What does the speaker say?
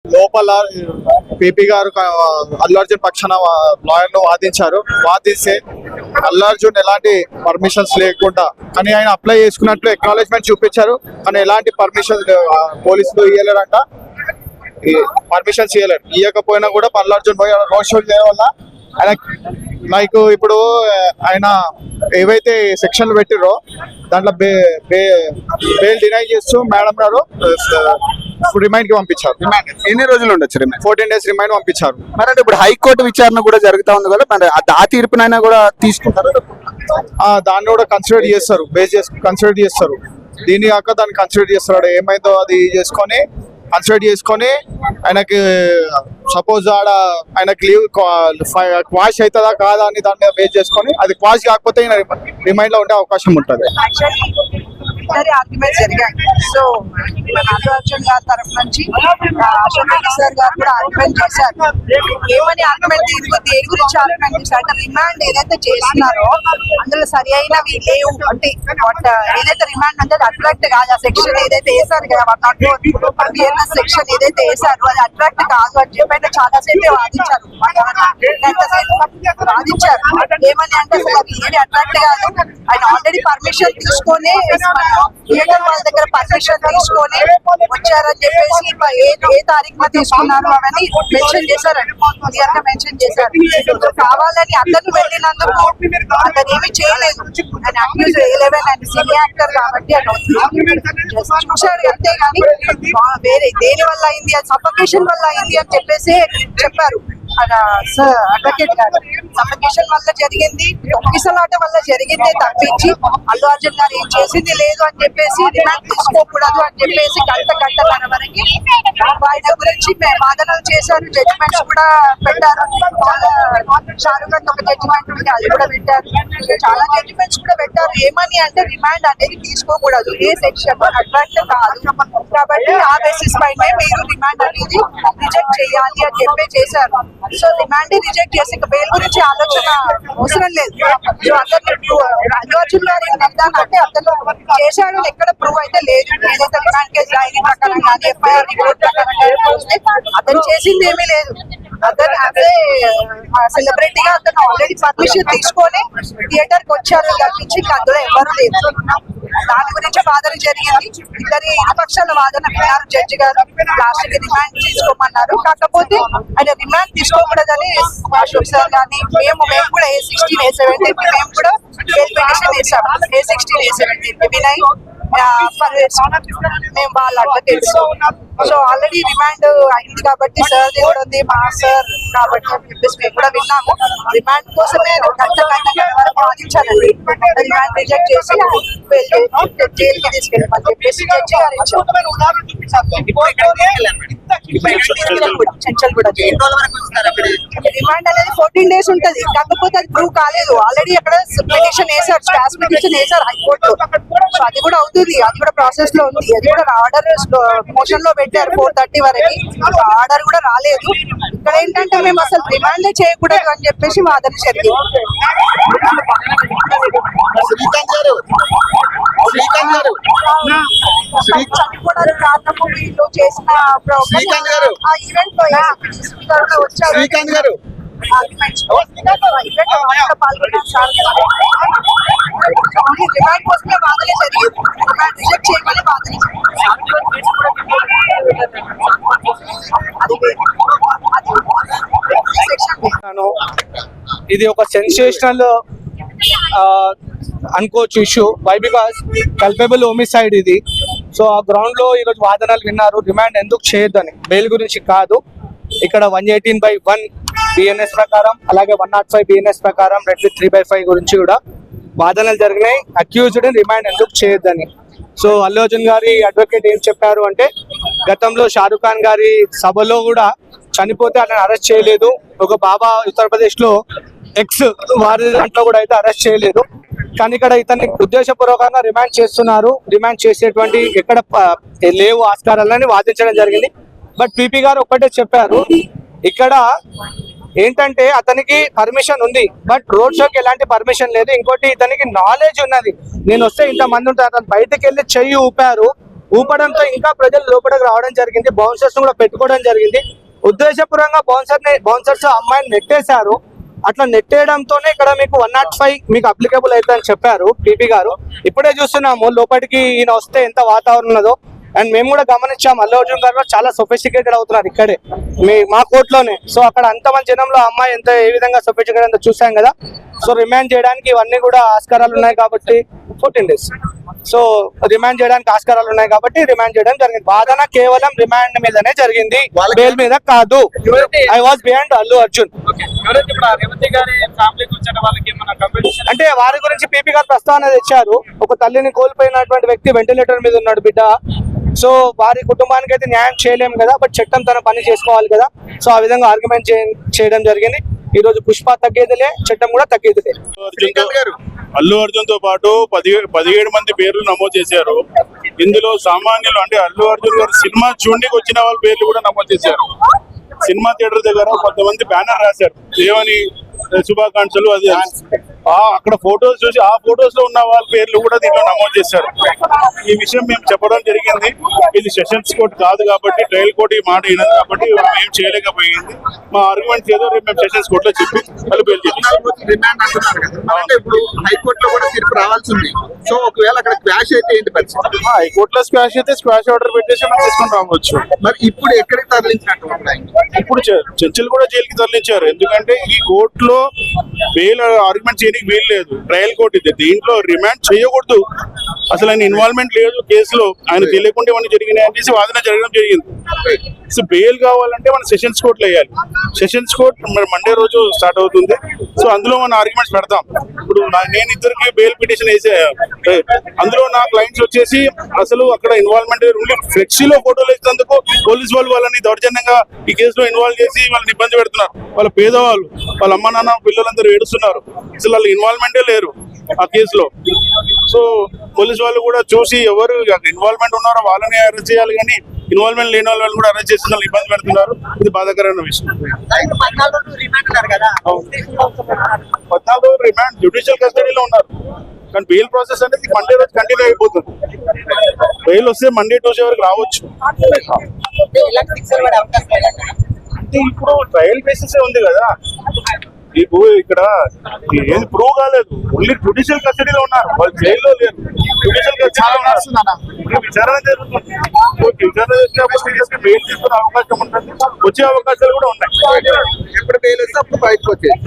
లోపల పీపీ గారు అల్లు అర్జున్ పక్షాన లాయర్లు వాదిస్తే అల్లు అర్జున్ ఎలాంటి పర్మిషన్స్ లేకుండా కానీ ఆయన అప్లై చేసుకున్నట్లు ఎక్నాలెడ్జ్మెంట్ చూపించారు. కానీ ఎలాంటి పర్మిషన్స్ పోలీసులు ఇవ్వలేరంట. పర్మిషన్స్ ఇవ్వకపోయినా కూడా అల్లు అర్జున్ పోయి రోడ్ షో చేయడం వల్ల ఆయన లైక్ ఇప్పుడు ఆయన ఏవైతే సెక్షన్లు పెట్టిరో దాంట్లో బెయిల్ డినై చేస్తూ మేడం గారు రిమైండ్ కి పంపించారు. ఎన్ని రోజులు ఉండొచ్చు? 14 days రిమైండ్ పంపించారు. మరి అంటే ఇప్పుడు హైకోర్టు విచారణ కూడా జరుగుతా ఉంది కదా, మరి ఆ తీర్పునైనా కూడా తీసుకుంటారు. దాన్ని కూడా కన్సిడర్ చేస్తారు, కన్సిడర్ చేస్తారు. దీన్ని కాక దాన్ని కన్సిడర్ చేస్తాడు. ఏమైందో అది కన్సిడర్ చేసుకొని ఆయనకి సపోజ్ ఆడ ఆయనకి లీవ్ క్వాష్ అవుతుందా కాదా అని దాని మీద బేస్ చేసుకొని అది క్వాష్ కాకపోతే రిమైండ్ లో ఉండే అవకాశం ఉంటుంది. ఆర్గ్యుమెంట్స్ జరిగాయి. సో అల్లు అర్జున్ గారి తరఫు నుంచి అశోక్ సార్ గారు కూడా ఆర్గ్యుమెంట్ చేశారు. ఏమని ఆర్గ్యుమెంట్ దేని గురించి ఆర్గ్యుమెంట్ చేశారు అంటే రిమాండ్ ఏదైతే చేస్తున్నారో అందులో సరి అయినవి లేవు అంటే ఏదైతే రిమాండ్ అంటే అది అట్రాక్ట్ కాదు. ఆ సెక్షన్ ఏదైతే వేసారు కదా 104 సెక్షన్ ఏదైతే వేసారో అది అట్రాక్ట్ కాదు అని చెప్పి చాలా సేపు వాదించారు. ఏమని అంటే అసలు అది ఏది అట్రాక్ట్ కాదు. ఆయన ఆల్రెడీ పర్మిషన్ తీసుకొని థియేటర్ వాళ్ళ దగ్గర పర్మిషన్ తీసుకొని వచ్చారని చెప్పేసి ఏ తారీఖున తీసుకున్నారు అవన్నీ మెన్షన్ చేశారండి. క్లియర్ గా మెన్షన్ చేశారు. కావాలని అతను వెళ్ళినందుకు అతను ఏమి చేయలేదు. ఆయన అక్యూజ్ వేయలేవని ఆయన సినీ యాక్టర్ కాబట్టి చూశాడు అంతేగాని వేరే దేని వల్ల అయింది, అది సఫకేషన్ వల్ల అయింది అని చెప్పేసి చెప్పారు అడ్వకేట్ గారు. సఫకేషన్ వల్ల జరిగింది, తొక్కిసలాట వల్ల జరిగింది తప్పించి అల్లు అర్జున్ గారు ఏం చేసింది లేదు అని చెప్పేసి రిమాండ్ తీసుకోకూడదు అని చెప్పేసి గంటన్నర వరకు ఆయన గురించి వాదనలు చేశారు. జడ్జిమెంట్స్ కూడా పెట్టారు. షారుఖ్ ఖాన్ ఒక జడ్జిమెంట్ ఉంది, అది కూడా పెట్టారు. చాలా జడ్జిమెంట్స్ కూడా పెట్టారు. ఏమని అంటే రిమాండ్ అనేది తీసుకోకూడదు, ఏ సెక్షన్ అట్రాక్ట్ కాదు కాబట్టి ఆ బేసిస్ పైనే మీరు రిమాండ్ అనేది రిజెక్ట్ చేయాలి అని చెప్పి చేశారు. సో రిమాండ్ రిజెక్ట్ చేసి బెయిల్ గురించి ఆలోచన అవసరం లేదు. సో అతను అల్లు అర్జున్ గారు ఏంటంటే అతను చేశాడు ఎక్కడ ప్రూవ్ అయితే లేదు. ఏదైతే రిమాండ్ కేసు డైరీ ప్రకారం కానీ ఎఫ్ఐఆర్ రిపోర్ట్ ప్రకారం అతను చేసింది ఏమీ లేదు. అతను అదే సెలబ్రిటీగా అతను ఆల్రెడీ పర్మిషన్ తీసుకొని థియేటర్ కి వచ్చారు తప్పించి అందులో ఎవరు లేదు. దాని గురించి వాదన జరిగింది. ఇద్దరి పక్షాల వాదన విన్నారు జడ్జి గారు. లాస్ట్ కి రిమాండ్ తీసుకోమన్నారు. కాకపోతే ఆయన రిమాండ్ తీసుకోకూడదని అశోక్ సార్ కానీ మేము కూడా A16 A17 మేము కూడా పిటిషన్ వేసాం. A16 A17 వినయ్ మేము వాళ్ళ అడ్వకేట్స్. సో ఆల్రెడీ రిమాండ్ అయింది కాబట్టి సార్ కూడా ఉంది మా సార్ కాబట్టి అని చెప్పేసి మేము కూడా విన్నాము. రిమాండ్ కోసమే గంట వరకు వాదించాలండి. రిమాండ్ రిజెక్ట్ చేసి జైలుకి తీసుకెళ్ళమని చెప్పేసి జడ్జి గారు ఇచ్చారు. రిమాండ్ అనేది 14 days ఉంటది. కాకపోతే అది ప్రూవ్ కాలేదు. ఆల్రెడీ అక్కడ పిటిషన్ వేసారు, స్టాఫ్ పిటిషన్ వేసారు హైకోర్టు. సో అది కూడా అవుతుంది, అది కూడా ప్రాసెస్ లో ఉంది. అది కూడా ఆర్డర్ మోషన్ లో పెట్టారు 4:30 వరకు. ఆర్డర్ కూడా రాలేదు. ఇక్కడ ఏంటంటే మేము అసలు రిమాండ్ చేయకూడదు అని చెప్పేసి వాదన జరిగింది. చనిపోవడానికి కారణము వీళ్ళు చేసిన ఈవెంట్ లో వచ్చారు. రిమాండ్ కోసమే వాదన జరిగింది. రిమాండ్ రిజెక్ట్ చేయమని వాదన ఇది ఒక సెన్సేషనల్ అనుకోవచ్చు issue. Why because culpable homicide ఇది. సో ఆ గ్రౌండ్ లో ఈరోజు వాదనలు విన్నారు. రిమాండ్ ఎందుకు చేయొద్దని, బెయిల్ గురించి కాదు. ఇక్కడ 118/1 BNS ప్రకారం అలాగే 105 BNS ప్రకారం రెడ్ 3/5 గురించి కూడా వాదనలు జరిగినాయి. అక్యూజ్డ్ రిమాండ్ ఎందుకు చేయొద్దని. సో అల్లు అర్జున్ గారి అడ్వకేట్ ఏం చెప్పారు అంటే గతంలో షారుఖ్ ఖాన్ గారి సభలో కూడా చనిపోతే అతను అరెస్ట్ చేయలేదు. ఒక బాబా ఉత్తరప్రదేశ్ లో ఎక్స్ వారి దాంట్లో కూడా అయితే అరెస్ట్ చేయలేదు. కానీ ఇక్కడ ఇతన్ని ఉద్దేశపూర్వకంగా రిమాండ్ చేస్తున్నారు. రిమాండ్ చేసేటువంటి ఎక్కడ లేవు ఆస్కారాలని వాదించడం జరిగింది. బట్ పీపీ గారు ఒక్కటే చెప్పారు, ఇక్కడ ఏంటంటే అతనికి పర్మిషన్ ఉంది బట్ రోడ్ షోకి ఎలాంటి పర్మిషన్ లేదు. ఇంకోటి ఇతనికి నాలెడ్జ్ ఉన్నది, నేను వస్తే ఇంతమంది ఉంటారు. అతను బయటకు వెళ్ళి చెయ్యి ఊపారు, ఊపడంతో ఇంకా ప్రజలు లోపలికి రావడం జరిగింది. బౌన్సర్స్ కూడా పెట్టుకోవడం జరిగింది. ఉద్దేశపూర్వకంగా బౌన్సర్స్ అమ్మాయిని నెట్టేశారు. అట్లా నెట్టేయడంతోనే ఇక్కడ మీకు 105 మీకు అప్లికబుల్ అవుతుందని చెప్పారు పీపీ గారు. ఇప్పుడే చూస్తున్నాము లోపలికి ఈయన వస్తే ఎంత వాతావరణం ఉన్నదో. అండ్ మేము కూడా గమనించాం అల్లు అర్జున్ గారు చాలా సొఫిస్టికేటెడ్ అవుతున్నారు ఇక్కడే మా కోర్టులోనే. సో అక్కడ అంతమంది జనంలో అమ్మాయి ఏ విధంగా సొఫిస్టికేటెడ్ అంతా చూసాం కదా. సో రిమాండ్ చేయడానికి ఇవన్నీ కూడా ఆస్కారాలు ఉన్నాయి కాబట్టి 14 days. సో రిమాండ్ చేయడానికి ఆస్కారాలు ఉన్నాయి కాబట్టి రిమాండ్ చేయడం జరిగింది. వాదన కేవలం రిమాండ్ మీదనే జరిగింది, బెయిల్ మీద కాదు. I was behind Allu Arjun. అంటే వారి గురించి పీపీ గారు ప్రస్తావన తెచ్చారు. ఒక తల్లిని కోల్పోయినటువంటి వ్యక్తి వెంటిలేటర్ మీద ఉన్నాడు బిడ్డ. సో వారి కుటుంబానికి అయితే న్యాయం చేయలేము కదా, బట్ చట్టం తన పని చేసుకోవాలి కదా. సో ఆ విధంగా ఆర్గ్యుమెంట్ చేయడం జరిగింది. ఈ రోజు పుష్ప తగ్గేదిలే, చట్టం కూడా తగ్గేదిలే. అల్లు అర్జున్ తో పాటు 17 మంది పేర్లు నమోదు చేశారు. ఇందులో సామాన్యులు అంటే అల్లు అర్జున్ గారు సినిమా చూడడానికి వచ్చిన వాళ్ళ పేర్లు కూడా నమోదు చేశారు. సినిమా థియేటర్ దగ్గర కొంతమంది బ్యానర్ రాశారు ఏమని, శుభాకాంక్షలు అది. అక్కడ ఫొటోస్ చూసి ఆ ఫొటోస్ లో ఉన్న వాళ్ళ పేర్లు కూడా దీంట్లో నమోదు చేశారు. ఈ విషయం మేము చెప్పడం జరిగింది. ఇది సెషన్స్ కోర్టు కాదు కాబట్టి, ట్రయల్ కోర్టు ఈ మాట అయినది కాబట్టి ఏం చేయలేకపోయింది. మా ఆర్గ్యుమెంట్స్ ఏదో రేపు మేము సెషన్స్ కోర్టులో చెప్పి వాళ్ళు పేరు అంటే ఇప్పుడు హైకోర్టులో కూడా తీర్పు రావాల్సి ఉంది. సో ఒకవేళ అక్కడ క్వాష్ అయితే ఏంటి పరిస్థితి? హైకోర్టులో స్క్వాష్ అయితే స్క్వాష్ ఆర్డర్ పెట్టేసి మనం తీసుకొని రావచ్చు. మరి ఇప్పుడు ఎక్కడికి తరలించినట్టు? ఇప్పుడు జడ్జిలు కూడా జైలుకి తరలించారు. ఎందుకంటే ఈ కోర్టులో బెయిల్ ఆర్గ్యుమెంట్ చేయడానికి వీలు లేదు. ట్రయల్ కోర్టు ఇది. దీంట్లో రిమాండ్ చేయకూడదు. అసలు ఆయన ఇన్వాల్వ్మెంట్ లేదు కేసులో. ఆయన తెలియకుండా ఇవన్నీ జరిగినాయి అనేసి వాదన జరగడం జరిగింది. సో బెయిల్ కావాలంటే మనం సెషన్స్ కోర్టులో వేయాలి. సెషన్స్ కోర్ట్ మరి మండే రోజు స్టార్ట్ అవుతుంది. సో అందులో మన ఆర్గ్యుమెంట్స్ పెడతాం. ఇప్పుడు నేను ఇద్దరికి బెయిల్ పిటిషన్ వేసే, అందులో నా క్లయింట్స్ వచ్చేసి అసలు అక్కడ ఇన్వాల్వ్మెంట్ ఓన్లీ ఫ్లెక్సీలో ఫోటోలు వేసినందుకు పోలీస్ వాళ్ళని దౌర్జన్యంగా ఈ కేసులో ఇన్వాల్వ్ చేసి వాళ్ళని ఇబ్బంది పెడుతున్నారు. వాళ్ళ పేదవాళ్ళు, వాళ్ళ అమ్మ నాన్న పిల్లలందరూ ఏడుస్తున్నారు. అసలు వాళ్ళు ఇన్వాల్వ్మెంటే లేరు ఆ కేసులో. సో పోలీస్ వాళ్ళు కూడా చూసి ఎవరు ఇన్వాల్వ్మెంట్ ఉన్నారో వాళ్ళని అరెస్ట్ చేయాలి, కానీ ఇన్వాల్వ్మెంట్ లేని వాళ్ళు కూడా అరెస్ట్ చేసి వాళ్ళు ఇబ్బంది పెడుతున్నారు. ఇది బాధాకరమైన విషయం. 14 రోజులు రిమాండ్ జ్యుడిషియల్ కస్టడీలో ఉన్నారు. కానీ బెయిల్ ప్రాసెస్ అనేది మండే రోజు కంటిన్యూ అయిపోతుంది. బెయిల్ వస్తే మండే ట్యూస్డే వరకు రావచ్చు. అంటే ఇప్పుడు ట్రయల్ బేసిస్ ఉంది కదా. ఇప్పుడు ఇక్కడ ఏది ప్రూవ్ కాలేదు. ఓన్లీ జ్యుడిషియల్ కస్టడీలో ఉన్నారు, వాళ్ళు జైల్లో లేరు. జ్యుడిషియల్ కస్టడీలో విచారణ జరుగుతుంది. విచారణ చేసినప్పుడు బెయిల్ తీసుకునే అవకాశం ఉంటుంది, వచ్చే అవకాశాలు కూడా ఉన్నాయి. ఎప్పుడు బెయిల్ వస్తే అప్పుడు బయటకు వచ్చేది.